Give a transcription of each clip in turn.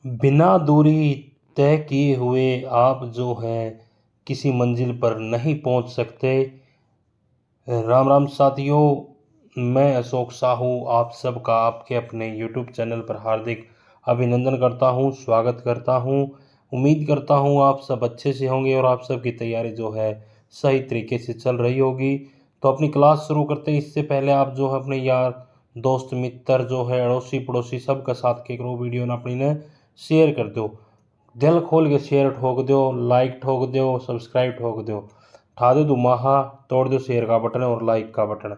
बिना दूरी तय किए हुए आप जो है किसी मंजिल पर नहीं पहुंच सकते। राम राम साथियों, मैं अशोक साहू आप सबका आपके अपने YouTube चैनल पर हार्दिक अभिनंदन करता हूं, स्वागत करता हूं। उम्मीद करता हूं आप सब अच्छे से होंगे और आप सबकी तैयारी जो है सही तरीके से चल रही होगी। तो अपनी क्लास शुरू करते हैं। इससे पहले आप जो है अपने यार दोस्त मित्र जो है अड़ोसी पड़ोसी सबका साथ के करो, वीडियो ना अपनी ने शेयर कर दो, दिल खोल के शेयर ठोक दो, लाइक ठोक दो, सब्सक्राइब ठोक दो, उठा दो धुमाहा, तोड़ दो शेयर का बटन और लाइक का बटन।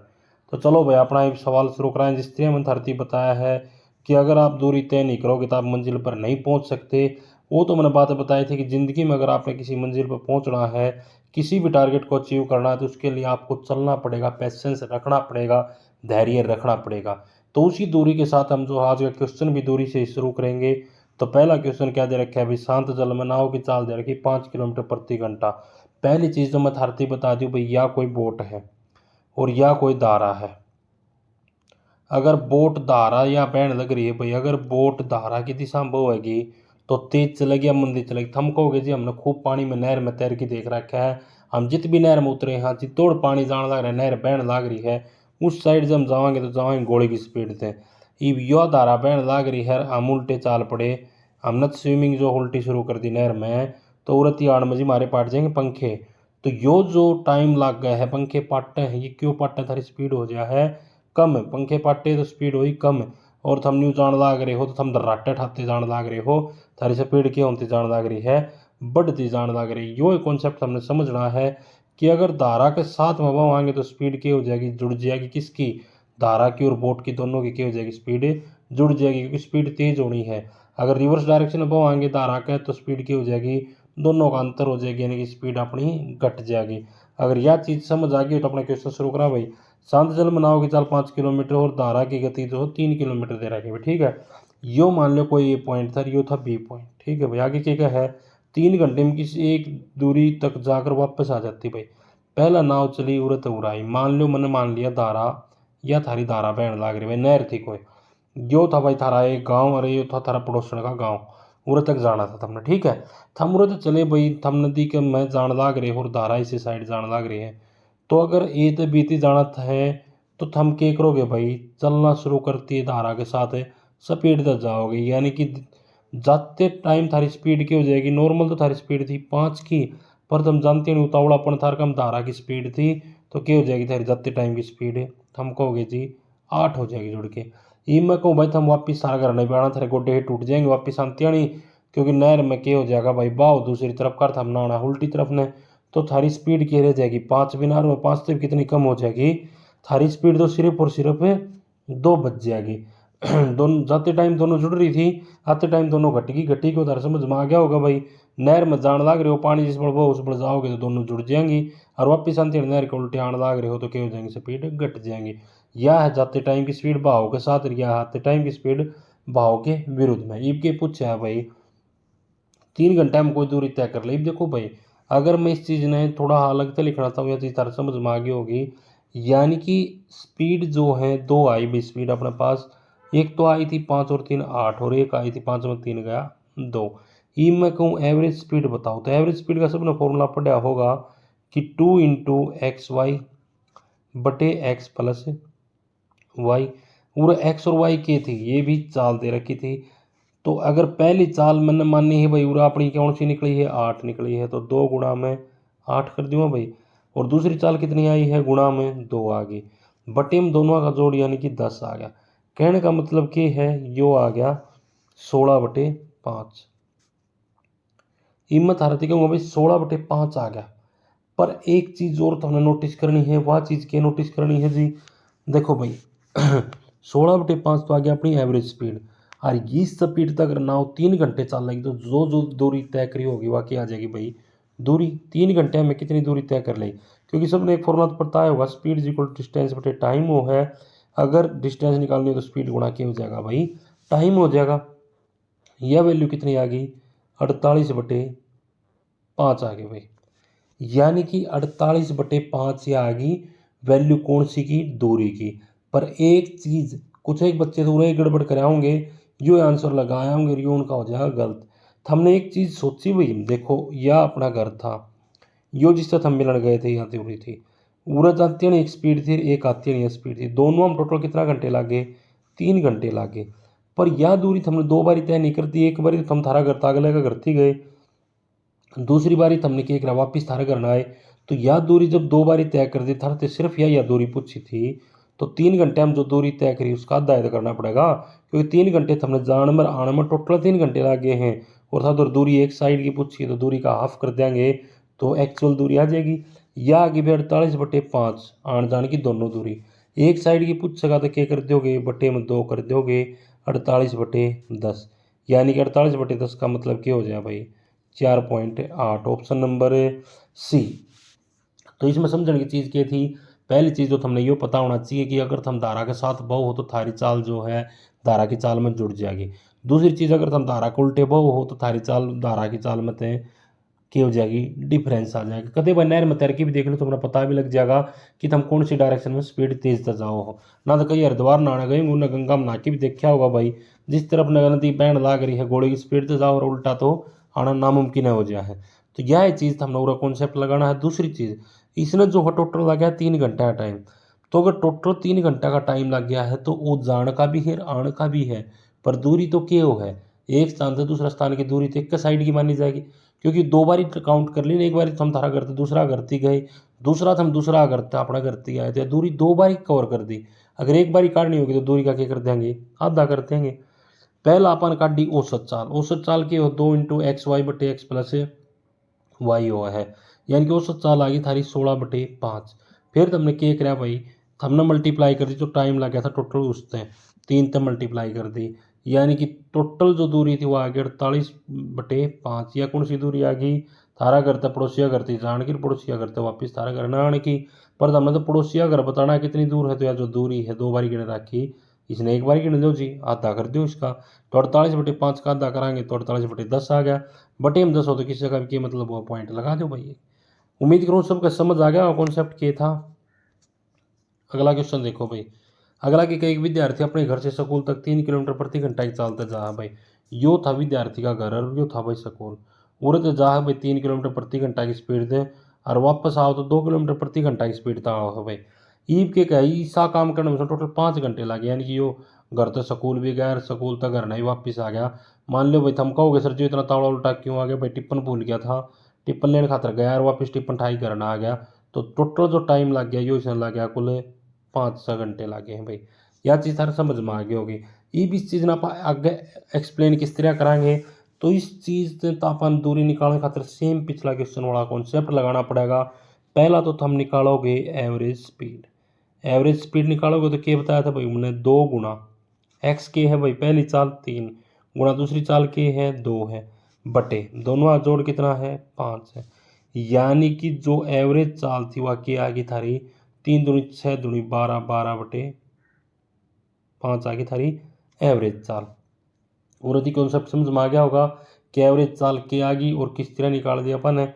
तो चलो भाई अपना एक सवाल शुरू कराएं। जिस तरह मैंने धरती बताया है कि अगर आप दूरी तय नहीं करोगे तो आप मंजिल पर नहीं पहुंच सकते। वो तो मैंने बात बताई थी कि ज़िंदगी में अगर आपने किसी मंजिल पर पहुंचना है, किसी भी टारगेट को अचीव करना है, तो उसके लिए आपको चलना पड़ेगा, पैसेंस रखना पड़ेगा, धैर्य रखना पड़ेगा। तो उसी दूरी के साथ हम जो आज का क्वेश्चन भी दूरी से शुरू करेंगे। तो पहला क्वेश्चन क्या दे रखा है भाई, शांत जल में नाव की चाल दे रखी 5 किलोमीटर प्रति घंटा। पहली चीज़ तो मैं धरती बता दूं भाई, या कोई बोट है और या कोई धारा है। अगर बोट धारा या बहन लग रही है भाई, अगर बोट धारा की दिशा में बहेगी तो तेज चलेगी या मंदी चलेगी। थम कहोगे जी हमने खूब पानी में नहर में तैर के देख रखा है, हम जित भी नहर में उतरे हैं जी तोड़ पानी जान लग रहा है, नहर बहन लाग रही है, उस साइड से हम जाएंगे तो जाएंगे घोड़े की स्पीड से। इब यो धारा बहन लाग रही है, हम उल्टे चाल पड़े, हमने स्विमिंग जो उल्टी शुरू कर दी नहर में, तो उड़ती आड़ में जी मारे पाट जाएंगे पंखे। तो यो जो टाइम लग गया है पंखे पाटे हैं, ये क्यों पाटे, थारी स्पीड हो गया है कम है। पंखे पाटे तो स्पीड हुई कम है, और थम न्यू जान लाग रहे हो तो थम दर्राटे ठाते जान लाग रहे हो, थारी स्पीड क्या होती जान लाग रही है, बढ़ती जान लाग रही। यो कॉन्सेप्ट हमने समझना है कि अगर धारा के साथ में बहाएंगे तो स्पीड क्या हो जाएगी, जुड़ जाएगी। किसकी, धारा की और बोट की, दोनों की क्या हो जाएगी, स्पीड जुड़ जाएगी, क्योंकि स्पीड तेज होनी है। अगर रिवर्स डायरेक्शन में बहाएंगे धारा के तो स्पीड क्या हो जाएगी, दोनों का अंतर हो जाएगी, यानी कि स्पीड अपनी घट जाएगी। अगर यह चीज़ समझ आ गई तो अपना क्वेश्चन शुरू करा भाई। शांत जल में नाव की चाल 5 किलोमीटर और धारा की गति जो 3 किलोमीटर दे रखी है, ठीक है। यो मान लो कोई ए पॉइंट था, यो था बी पॉइंट, ठीक है भाई। आगे क्या क्या है, 3 घंटे में किसी एक दूरी तक जाकर वापस आ जाती भाई। पहला नाव चली उड़त उड़ाई, मान लो मैंने मान लिया धारा या थारी धारा बहन लाग रही भाई, नहर थी कोई, यो था भाई थारा एक गांव, अरे यो था थारा पड़ोसन का गांव, उरे तक जाना था तुमने, ठीक है। थम उरे तो चले भाई, थम नदी के मैं जान लाग रहे हो और धारा इसी साइड जान लाग रही है। तो अगर ए तो बीती जाना है तो थम क्या करोगे भाई, चलना शुरू करती है धारा के साथ, स्पीड तक जाओगे, यानी कि जाते टाइम थारी स्पीड क्या हो जाएगी, नॉर्मल तो थारी स्पीड थी 5 की, पर तुम जानते नहीं उतावलापन थार कम धारा की स्पीड थी, तो क्या हो जाएगी थारी जाते टाइम की स्पीड, थम कहोगे जी 8 हो जाएगी जुड़ के। ये मैं कहूँ भाई थम वापिस सारा घर नहीं बैठना, थारे गोडे टूट जाएंगे वापिस आती नहीं, क्योंकि नहर में क्या हो जाएगा भाई, बाव दूसरी तरफ कर थम नहाना उल्टी तरफ ने, तो थारी स्पीड क्या रह जाएगी 5 बिना में 5 से कितनी कम हो जाएगी, थारी स्पीड तो सिर्फ और सिर्फ 2 बज जाएगी। दोनों जाते टाइम दोनों जुड़ रही थी, आते टाइम दोनों घटेगी, घटी को उधर समझ में आ गया होगा भाई। नहर में जान लाग रहे हो, पानी जिस पर वो उस पर जाओगे तो दोनों जुड़ जाएंगी, और वापिस आते नहर के उल्टे आने लाग रहे हो तो क्या हो जाएंगे, स्पीड घट जाएंगी। यह है जाते टाइम की स्पीड बहाव के साथ, या आते टाइम की स्पीड बहाव के विरुद्ध में। इब के पूछा है भाई 3 घंटे में कोई दूरी तय कर ले। देखो भाई, अगर मैं इस चीज़ ने थोड़ा अलग से लिखना चाहूँ, यह चीज़ तार समझ में आ गई होगी। यानी कि स्पीड जो है दो आई भी स्पीड अपने पास, एक तो आई थी 5 और 3 8, और एक आई थी 5 में 3 गया 2। ई मैं कहूँ एवरेज स्पीड बताओ, तो एवरेज स्पीड का सबने फॉर्मूला पढ़ा होगा कि 2 × XY/X+Y, और एक्स और वाई के थी, ये भी चाल दे रखी थी। तो अगर पहली चाल मैंने मानी है भाई, उरा अपनी कौन सी निकली है, 8 निकली है, तो 2 गुणा में 8 कर दूंगा भाई। और दूसरी चाल कितनी आई है, गुणा में 2 आ गई, बटे में दोनों का जोड़ यानी कि 10 आ गया। कहने का मतलब कि है यो आ गया 16/5। हिम्मत हारती कहूँगा भाई 16/5 आ गया। पर एक चीज़ और तो हमें नोटिस करनी है, वह चीज़ क्या नोटिस करनी है जी, देखो भाई 16/5 तो आ गया अपनी एवरेज स्पीड, और इस स्पीड तक अगर नाव 3 घंटे चल रही तो जो जो दूरी तय करी होगी वह क्या आ जाएगी भाई, दूरी। 3 घंटे में कितनी दूरी तय कर ली, क्योंकि सबने एक फॉर्मूला तो पता है होगा, स्पीड इज इक्वल डिस्टेंस बटे टाइम वो है। अगर डिस्टेंस निकालनी हो तो स्पीड गुणा क्या हो जाएगा भाई, टाइम हो जाएगा। यह वैल्यू कितनी आ गई, 48/5 आ गई भाई, यानी कि 48/5 आ गई वैल्यू कौन सी की, दूरी की। पर एक चीज़, कुछ एक बच्चे तो उन्हें गड़बड़ कराओगे यो आंसर लगाया होंगे, यो उनका हो जाएगा गलत। तो हमने एक चीज़ सोची भाई, देखो यह अपना घर था, यो जिससे हम मिलन गए थे यहाँ दूरी थी, उड़द आती एक स्पीड थी, एक आती नहीं स्पीड थी, दोनों हम टोटल कितना घंटे लागे, 3 घंटे लागे। पर यह दूरी तो हमने 2 बारी तय नहीं करती, एक बारी तो हम थारा घर था अगले का घर थी गए, दूसरी बारी तो हमने क्या करा वापिस थारे घर ना आए। तो यह दूरी जब 2 बारी तय कर दी थारे तो सिर्फ यह दूरी पूछी थी, तो 3 घंटे हम जो दूरी तय करी उसका आधा अदा करना पड़ेगा, क्योंकि 3 घंटे तो हमने जाने में आने में टोटल 3 घंटे लगे हैं, और साथ और दूरी एक साइड की पूछी है तो दूरी का हाफ कर देंगे तो एक्चुअल दूरी आ जाएगी। यह आगे भी 48/5 आने जाने की दोनों दूरी, एक साइड की पूछेगा तो क्या कर दोगे, बटे में 2 कर दोगे, 48/10, यानी कि 48/10 का मतलब क्या हो जाए भाई, 4.8। Option number C. तो इसमें समझने की चीज़ क्या थी, पहली चीज़ तो हमने ये पता होना चाहिए कि अगर हम धारा के साथ बहो हो तो थारी चाल जो है धारा की चाल में जुड़ जाएगी। दूसरी चीज़, अगर हम धारा के उल्टे बहो हो तो थारी चाल धारा की चाल में तय की हो जाएगी, डिफरेंस आ जाएगा। कदे भाई नहर में तैर के भी देख लो तो हमें पता भी लग जाएगा कि तुम कौन सी डायरेक्शन में स्पीड तेज से जाओ हो। ना तो कहीं हरिद्वार नहाने गए ना गंगा में नहा के भी देखा होगा भाई, जिस तरफ नदी बहन लाग रही है घोड़े की स्पीड से जाओ और उल्टा तो आना नामुमकिन हो जाए है। तो यह चीज़ हमने पूरा कॉन्सेप्ट लगाना है। दूसरी चीज़, इसने जो है टोटल लग गया 3 घंटे का टाइम, तो अगर टोटल 3 घंटे का टाइम लग गया है तो वो जान का भी है आने का भी है, पर दूरी तो क्या हो है, एक स्थान से दूसरा स्थान की दूरी तो एक साइड की मानी जाएगी, क्योंकि 2 बारी काउंट कर ली ना, एक बारी तो हम थारा घर थे दूसरा घर थी गए, दूसरा तो हम दूसरा घर था अपना घर थी आए थे, दूरी 2 बारी कवर कर दी। अगर एक बारी काटनी होगी तो दूरी का क्या कर देंगे, आधा कर देंगे। पहला अपन काटी औसत चाल, औसत चाल के 2 × XY/X + वाई हुआ है, यानी कि औसत चाल आ गई थारी 16/5। फिर तुमने क्या करा भाई, हमने मल्टीप्लाई कर दी, जो टाइम लग गया था टोटल उससे 3 से मल्टीप्लाई कर दी, यानी कि टोटल जो दूरी थी वो आ गई 48/5। या कौन सी दूरी आ गई, थारा घर था पड़ोसिया घर थी जान की, पड़ोसिया घर थे वापिस थारा घर ना आने की। पर हमने तो पड़ोसिया घर बताना है कितनी दूर है, तो यार जो दूरी है 2 बारी गिने रखी, इसने एक बार गिन दो जी, आधा कर दो इसका, तो 48/5 का आधा कराएंगे तो 48/10 आ गया। बटे में 10 हो तो किसी का भी मतलब वो पॉइंट लगा दो भाई। उम्मीद करूँ सबका समझ आ गया कॉन्सेप्ट क्या था। अगला क्वेश्चन देखो भाई, अगला कि एक विद्यार्थी अपने घर से स्कूल तक 3 किलोमीटर प्रति घंटा की चालते जा भाई, यो था विद्यार्थी का घर और यो था भाई स्कूल। उड़े तो जा भाई 3 किलोमीटर प्रति घंटा की स्पीड दे, और वापस आओ तो 2 किलोमीटर प्रति घंटा की स्पीड था आओ भाई। ईब के क्या ईसा काम करने में टोटल 5 घंटे लगे, यानी कि यो घर तो स्कूल भी गया, स्कूल तक घर नहीं वापस आ गया। मान लो भाई थम कहोगे सर जी इतना तावड़ा उल्टा क्यों आ गया भाई, टिप्पण भूल गया था, टिप्पण लेने खातर गया और वापस टिप्पण ठाई करना आ गया, तो टोटल जो टाइम लग गया यो इसमें लग गया कुल 5-6 घंटे लगे हैं भाई। यह चीज़ सारा समझ में आ गई होगी। ये भी इस चीज़ ना आप आगे एक्सप्लेन किस तरह करांगे, तो इस चीज़ से तो अपन दूरी निकालने खातिर सेम पिछला क्वेश्चन वाला कॉन्सेप्ट लगाना पड़ेगा। पहला तो हम निकालोगे एवरेज स्पीड, एवरेज स्पीड निकालोगे तो क्या बताया था भाई हमने, 2 गुना एक्स के है भाई पहली चाल 3, गुना दूसरी चाल के है 2 है, बटे दोनों का जोड़ कितना है 5 है, यानी कि जो एवरेज चाल थी वह क्या आ गई थारी 3 दूनी 6 दूनी 12, 12/5 आ गई थारी एवरेज चाल। और यदि कॉन्सेप्ट समझ में आ गया होगा कि एवरेज चाल क्या आ गई और किस तरह निकाल दिया अपन है।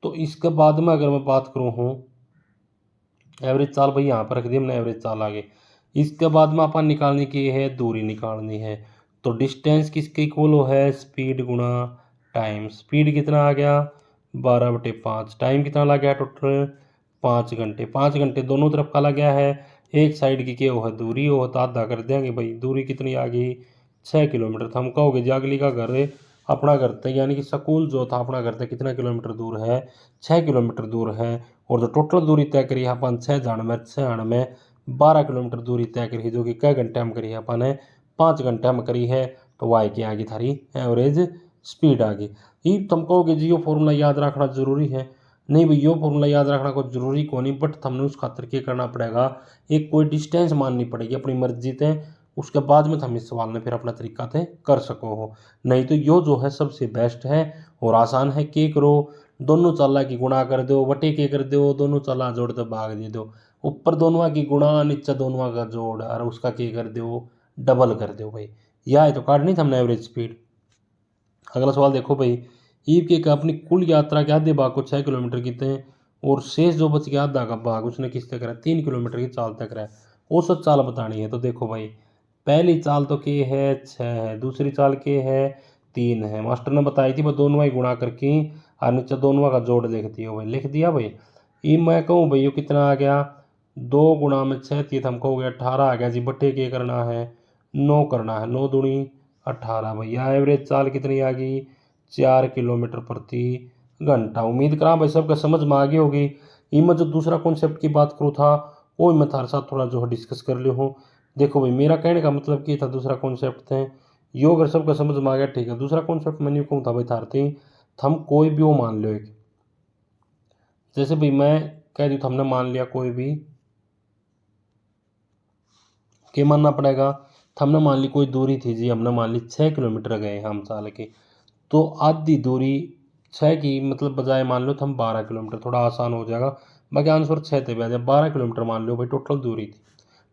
तो इसके बाद में अगर मैं बात करूँ हूँ एवरेज चाल, भाई यहाँ पर रख दी हमने एवरेज चाल आ गई। इसके बाद में अपन निकालने की है दूरी निकालनी है, तो डिस्टेंस किसके इक्वल है, स्पीड गुणा टाइम। स्पीड कितना आ गया 12/5, टाइम कितना लग गया टोटल 5 घंटे। 5 घंटे दोनों तरफ का लग गया है, एक साइड की क्या है दूरी हो तो आधा कर देंगे भाई, दूरी कितनी आ गई 6 किलोमीटर। तो हम कहोगे जी अगली का घर अपना घर था, यानी कि स्कूल जो था अपना घर था कितना किलोमीटर दूर है, 6 किलोमीटर दूर है। और जो टोटल दूरी तय करी है अपन 6 जाने में 6 आने में 12 किलोमीटर दूरी तय करी है, जो कि कै घंटे हम करी है अपन ने 5 घंटे हम करी है। तो वाई की आ गई थारी एवरेज स्पीड आ गई। ये तुम कहोगे जी यो फॉर्मूला याद रखना जरूरी है, नहीं भाई यो फॉर्मूला याद रखना कोई जरूरी को नहीं, बट हमने उस खातर क्या करना पड़ेगा, एक कोई डिस्टेंस माननी पड़ेगी अपनी मर्जी से, उसके बाद में हम इस सवाल में फिर अपना तरीका से कर सको हो। नहीं तो यो जो है सबसे बेस्ट है और आसान है। के करो दोनों चाला की गुणा कर दो, बटे के कर दो दोनों चाला जोड़ दो भाग दे दो, ऊपर दोनों की गुणा नीचे दोनों का जोड़ और उसका के कर दो डबल कर दो भाई। यह है तो काटनी थी हमने एवरेज स्पीड। अगला सवाल देखो भाई, ईव के अपनी कुल यात्रा के आधे भाग को 6 किलोमीटर कीते हैं और शेष जो बच गया आधा का भाग उसने किस तक करा 3 किलोमीटर की चाल तक करा, औसत चाल बतानी है। तो देखो भाई पहली चाल तो के है 6 है, दूसरी चाल के है 3 है। मास्टर ने बताई थी, बस दोनों ही गुणा करके और नीचे दोनों का जोड़ लिख दिया भाई। लिख दिया भाई। ये मैं कहूँ भाई ये कितना आ गया, 2 गुणा में 6 थी, हमको हो गया 18 आ गया जी। बट्टे के करना है 9 करना है, 9 दूनी 18 भैया। एवरेज चाल कितनी आ गई, 4 किलोमीटर प्रति घंटा। उम्मीद करा भाई सबका समझ में आ गई होगी। ये मैं जो दूसरा कॉन्सेप्ट की बात करूँ था वो मैं थारे साथ थोड़ा जो है डिस्कस कर लिया हूँ। देखो भाई मेरा कहने का मतलब क्या था, दूसरा कॉन्सेप्ट थे यो अगर सबका समझ में आ गया ठीक है। दूसरा कॉन्सेप्ट मैंने यूँ कहूँ था भाई थार थी, हम कोई भी वो मान लो एक, जैसे भाई मैं कह दी तो हमने मान लिया कोई भी, क्या मानना पड़ेगा, तो हमने मान ली कोई दूरी थी जी, हमने मान ली 6 किलोमीटर गए हम चाल के, तो आधी दूरी 6 की मतलब बजाय मान लो तो हम 12 किलोमीटर, थोड़ा आसान हो जाएगा। बाकी आंसर 6 थे भैया, 12 किलोमीटर मान लो भाई टोटल दूरी थी।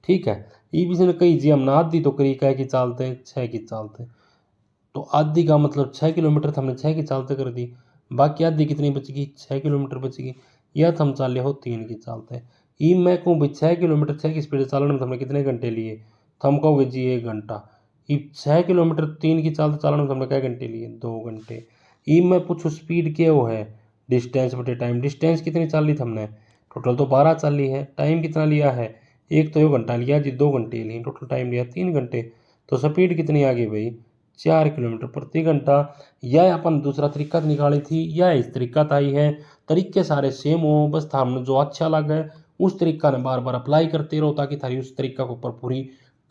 ठीक है, ये भी ने कही जी हमने आधी तो करी कह की चालते 6 की चालते, तो आधी का मतलब 6 किलोमीटर था, हमने 6 की चालते कर दी। बाकी आधी कितनी बचेगी, 6 किलोमीटर बचेगी। या तो हम चाल हो 3 की चालते। ई मैं कहूँ भाई 6 किलोमीटर 6 की स्पीड से चालन में तो हमने कितने घंटे लिए, तो हम कहोगे जी 1 घंटा। ई 6 किलोमीटर 3 की चालते चालन में तो हमने क्या घंटे लिए, 2 घंटे। ई मैं पूछूँ स्पीड क्या वो है, डिस्टेंस बटे टाइम। डिस्टेंस कितनी चाल ली थी हमने, टोटल तो 12 चाल ली है। टाइम कितना लिया है, एक तो 1 घंटा लिया जी, 2 घंटे लिए, टोटल टाइम लिया 3 घंटे। तो स्पीड कितनी आ गई भाई, 4 किलोमीटर प्रति घंटा। यह अपन दूसरा तरीका निकाली थी, यह इस तरीका आई है। तरीके सारे सेम हो, बस था हमने जो अच्छा लगा उस तरीका ने बार बार अप्लाई करते रहो, ताकि थारी उस तरीका के ऊपर पूरी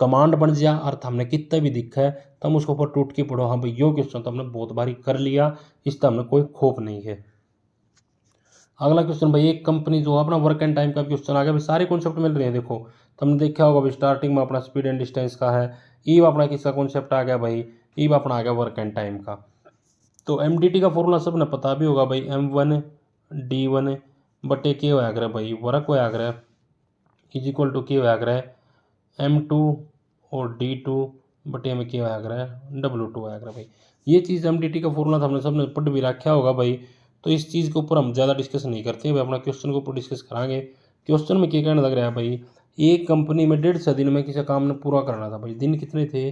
कमांड बन जाए। और हमने कितना भी दिखा है तब उसके ऊपर टूट के पढ़ो, हाँ भाई यो क्वेश्चन तो हमने बहुत बारी कर लिया, इसका हमने कोई खोप नहीं है। अगला क्वेश्चन भाई, एक कंपनी जो अपना वर्क एंड टाइम का क्वेश्चन आ गया भाई, सारे कॉन्सेप्ट मिल रहे हैं। देखो तुमने देखा होगा भाई, स्टार्टिंग में अपना स्पीड एंड डिस्टेंस का है, ईव अपना किसका कॉन्सेप्ट आ गया भाई, ईव अपना आ गया वर्क एंड टाइम का। तो एमडीटी का फॉर्मूला सब ने पता भी होगा भाई, M1 D1 बटे के होया करे भाई, वर्क होया करे इज इक्वल टू के होया करे M2 और D2 बटे में के होया करे W2 होया करे भाई। ये चीज़ एमडीटी का फॉर्मूला था, हमने सबने पढ़ भी रखा होगा भाई। तो इस चीज़ के ऊपर हम ज़्यादा डिस्कस नहीं करते भाई, अपना क्वेश्चन के ऊपर डिस्कस करांगे। क्वेश्चन में क्या कहने लग रहा है भाई, एक कंपनी में 150 दिन में किसी काम ने पूरा करना था भाई। दिन कितने थे,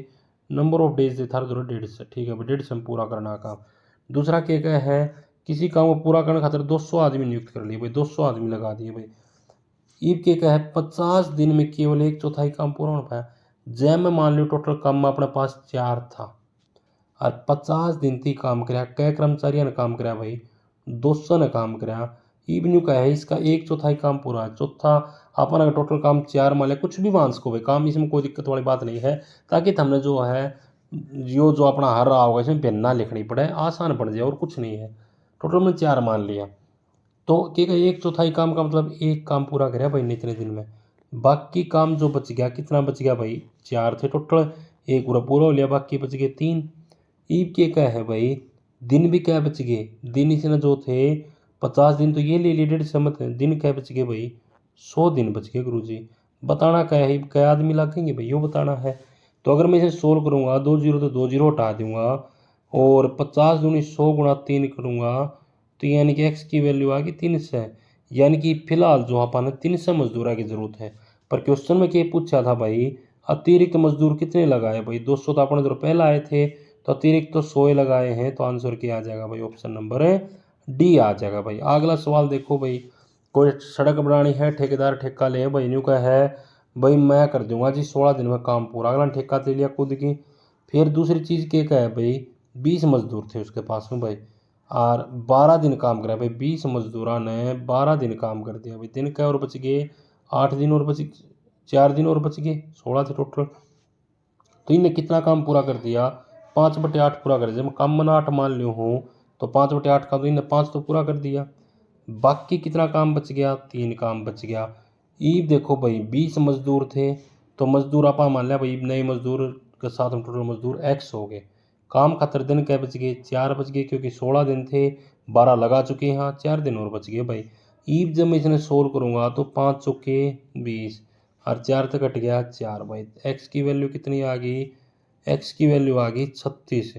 नंबर ऑफ डेज थे थारे जो 150, ठीक है भाई, 150 में पूरा करना काम। दूसरा क्या है, किसी काम को पूरा करने खातिर 200 आदमी नियुक्त कर लिए भाई, 200 आदमी लगा दिए भाई। ईब क्या है, 50 दिन में केवल 1/4 काम पूरा हो पाया। जय में मान लो टोटल काम अपने पास 4 था और 50 दिन थी काम कराया, कै कर्मचारियों ने काम कराया भाई, 200 ने काम कराया। ईब न्यू का है इसका 1/4 काम पूरा है, चौथा अपन अगर टोटल काम 4 मान लिया, कुछ भी मान सको भाई काम, इसमें कोई दिक्कत वाली बात नहीं है। ताकि हमने जो है यो जो अपना हर रहा होगा इसमें पेन ना लिखनी पड़े, आसान पड़ जाए और कुछ नहीं है। टोटल में 4 मान लिया, तो क्या 1/4 काम का मतलब एक काम पूरा कराया भाई ने इतने दिन में। बाकी काम जो बच गया, कितना बच गया भाई, 4 थे टोटल, एक पूरा पूरा हो लिया, बाकी बच गए 3। ईब के क्या है भाई, दिन भी क्या बच गए, दिन इसने जो थे 50 दिन तो ये ले लिए, 150 दिन क्या बच गए भाई, 100 दिन बच गए गुरु जी। बताना क्या है, क्या आदमी लगेंगे भाई, यो बताना है। तो अगर मैं इसे सोल्व करूंगा, 2 जीरो तो 2 जीरो हटा दूंगा और 50 दूनी 100 गुणा 3 करूंगा, तो यानी कि एक्स की वैल्यू आ गई 300। यानी कि फिलहाल जो अपन 300 मजदूरा की जरूरत है। पर क्वेश्चन में क्या पूछा था भाई, अतिरिक्त मजदूर कितने लगाए भाई, 200 तो अपने जो पहले आए थे, तो अतिरिक्त तो 100 लगाए हैं। तो आंसर क्या आ जाएगा भाई, ऑप्शन नंबर डी आ जाएगा भाई। अगला सवाल देखो भाई, कोई सड़क बनानी है, ठेकेदार ठेका ले भाई, न्यू का है भाई मैं कर दूंगा जी 16 दिन में काम पूरा। अगला ठेका ले लिया खुद की। फिर दूसरी चीज़ क्या है भाई, 20 मजदूर थे उसके पास में भाई, और 12 दिन काम करा भाई, 20 मजदूरा ने 12 दिन काम कर दिया भाई। दिन क्या और बच गए, 8 दिन और बच, 4 दिन और बच गए, 16 थे टोटल। तो इनने कितना काम पूरा कर दिया, 5/8 पूरा कर दिया। जब काम मैंने 8 मान लियो हूँ, तो 5/8 का तो इनने 5 तो पूरा कर दिया। बाकी कितना काम बच गया, 3 काम बच गया। ईब देखो भाई 20 मजदूर थे, तो मजदूर आपा मान लिया भाई, नए मजदूर के साथ में टोटल मजदूर एक्स हो गए। काम खातर दिन क्या बच गए, 4 बच गए, क्योंकि 16 दिन थे, 12 लगा चुके हैं, हाँ 4 दिन और बच गए भाई। ईब जब मैं इसने सोल्व करूंगा तो 5 चौके 20 और 4 तक कट गया 4 भाई। एक्स की वैल्यू कितनी आ गई, एक्स की वैल्यू आ गई 36।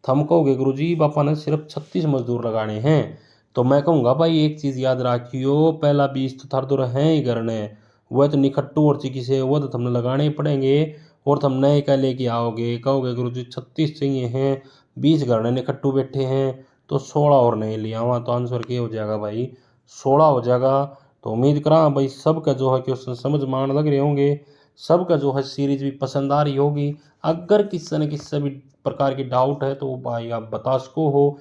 हम कहोगे गुरु जी पापा ने सिर्फ 36 मजदूर लगाने हैं, तो मैं कहूँगा भाई एक चीज़ याद रखियो, पहला 20 तो थार तो हैं ही करने, वह तो निखट्टू और चिकी से वह तो हमने लगाने ही पड़ेंगे। और तुम नए का लेके आओगे, कहोगे गुरु जी 36 चाहिए हैं, 20 घर ने खट्टू बैठे हैं, तो 16 और नए ले आवा, तो आंसर क्या हो जाएगा भाई, 16 हो जाएगा। तो उम्मीद करा भाई सबका जो है क्वेश्चन समझ में आने लग रहे होंगे, सबका जो है सीरीज भी पसंद आ रही होगी। अगर किसी न किसी भी प्रकार की डाउट है तो भाई आप बता सको हो।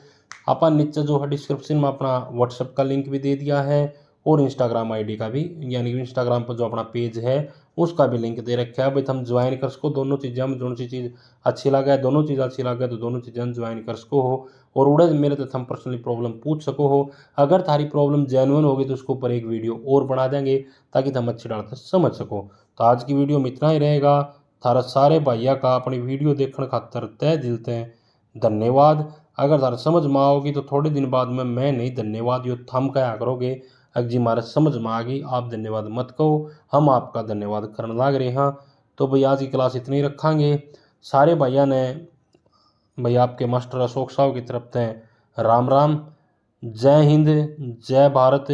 अपन नीचे जो है डिस्क्रिप्शन में अपना व्हाट्सएप का लिंक भी दे दिया है और इंस्टाग्राम आईडी का भी, यानी कि इंस्टाग्राम पर जो अपना पेज है उसका भी लिंक दे रखा है भाई, तुम ज्वाइन कर सको। दोनों चीज़ें हम दोनों सी चीज़ अच्छी लगे, दोनों चीज़ अच्छी लगे तो दोनों चीज़ें हम ज्वाइन कर सको हो। और उड़े मेरे तो हम पर्सनली प्रॉब्लम पूछ सको हो। अगर थारी प्रॉब्लम जेन्युइन होगी तो उसके ऊपर एक वीडियो और बना देंगे ताकि तुम अच्छी तरह से समझ सको। तो आज की वीडियो में इतना ही रहेगा। थारा सारे भैया का अपनी वीडियो देखने खातर तय दिल से धन्यवाद। अगर थारा समझ में आओगी तो थोड़े दिन बाद में मैं नहीं धन्यवाद यो थम कहा करोगे। अगर जी हमारे समझ में आ गई आप धन्यवाद मत कहो, हम आपका धन्यवाद करने लग रहे हैं। तो भाई आज की क्लास इतनी रखेंगे। सारे भैया ने भाई आपके मास्टर अशोक साहब की तरफ से राम राम, जय हिंद, जय भारत।